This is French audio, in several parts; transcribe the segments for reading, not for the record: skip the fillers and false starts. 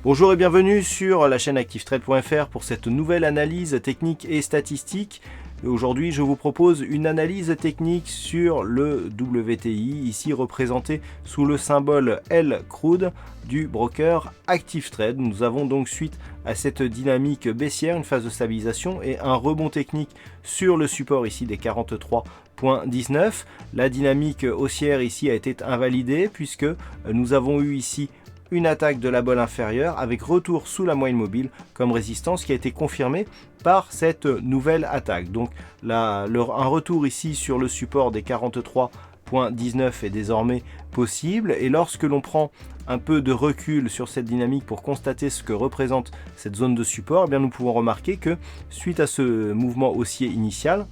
Bonjour et bienvenue sur la chaîne ActiveTrade.fr pour cette nouvelle analyse technique et statistique. Aujourd'hui, je vous propose une analyse technique sur le WTI, ici représenté sous le symbole L crude du broker ActiveTrade. Nous avons donc, suite à cette dynamique baissière, une phase de stabilisation et un rebond technique sur le support ici des 43,19. La dynamique haussière ici a été invalidée puisque nous avons eu ici une attaque de la bolle inférieure avec retour sous la moyenne mobile comme résistance qui a été confirmée par cette nouvelle attaque. Donc un retour ici sur le support des 43,19 est désormais possible, et lorsque l'on prend un peu de recul sur cette dynamique pour constater ce que représente cette zone de support, eh bien nous pouvons remarquer que suite à ce mouvement haussier initial,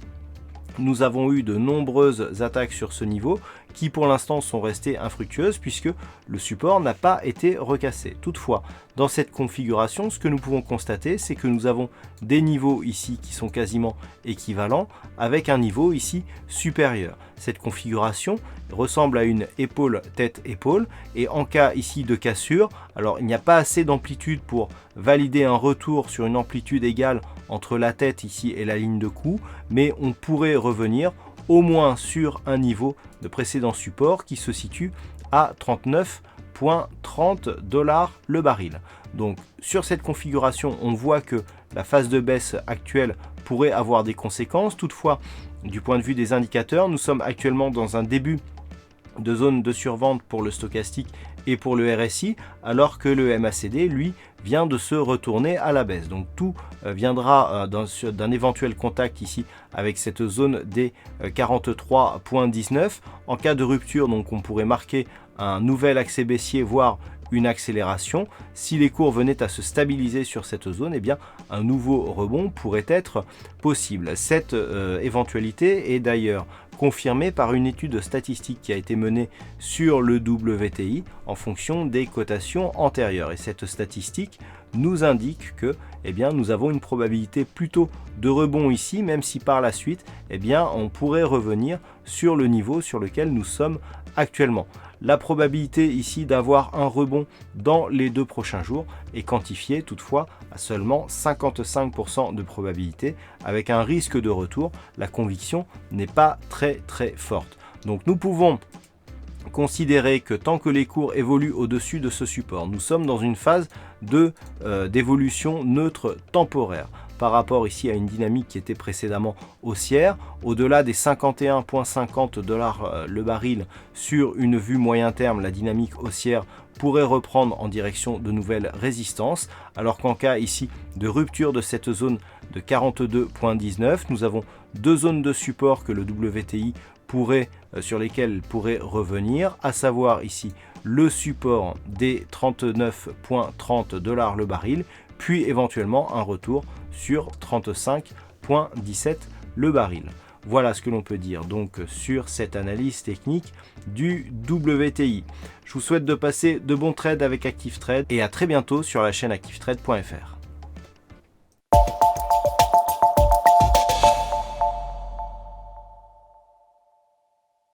nous avons eu de nombreuses attaques sur ce niveau qui pour l'instant sont restées infructueuses puisque le support n'a pas été recassé. Toutefois, dans cette configuration, ce que nous pouvons constater, c'est que nous avons des niveaux ici qui sont quasiment équivalents avec un niveau ici supérieur. Cette configuration ressemble à une épaule tête-épaule, et en cas ici de cassure, alors il n'y a pas assez d'amplitude pour valider un retour sur une amplitude égale entre la tête ici et la ligne de cou, mais on pourrait revenir au moins sur un niveau de précédent support qui se situe à 39,30 $ le baril. Donc sur cette configuration, on voit que la phase de baisse actuelle pourrait avoir des conséquences. Toutefois, du point de vue des indicateurs, nous sommes actuellement dans un début de zone de survente pour le stochastique et pour le RSI, alors que le MACD, lui, vient de se retourner à la baisse. Donc tout viendra d'un éventuel contact ici avec cette zone des 43,19. En cas de rupture, donc on pourrait marquer un nouvel accès baissier, voire une accélération. Si les cours venaient à se stabiliser sur cette zone, eh bien un nouveau rebond pourrait être possible. Cette éventualité est d'ailleurs confirmée par une étude statistique qui a été menée sur le WTI en fonction des cotations antérieures. Et cette statistique nous indique que nous avons une probabilité plutôt de rebond ici, même si par la suite on pourrait revenir sur le niveau sur lequel nous sommes actuellement. La probabilité ici d'avoir un rebond dans les 2 prochains jours est quantifiée toutefois à seulement 55% de probabilité. Avec un risque de retour, la conviction n'est pas très forte. Donc nous pouvons considérer que tant que les cours évoluent au-dessus de ce support, nous sommes dans une phase d'évolution neutre temporaire par rapport ici à une dynamique qui était précédemment haussière. Au-delà des 51,50 $ le baril sur une vue moyen terme, la dynamique haussière pourrait reprendre en direction de nouvelles résistances, alors qu'en cas ici de rupture de cette zone de 42,19, nous avons 2 zones de support que le WTI sur lesquelles il pourrait revenir, à savoir ici le support des 39,30 $ le baril, puis éventuellement un retour sur 35,17 $ le baril. Voilà ce que l'on peut dire donc sur cette analyse technique du WTI. Je vous souhaite de passer de bons trades avec ActiveTrade et à très bientôt sur la chaîne ActiveTrade.fr.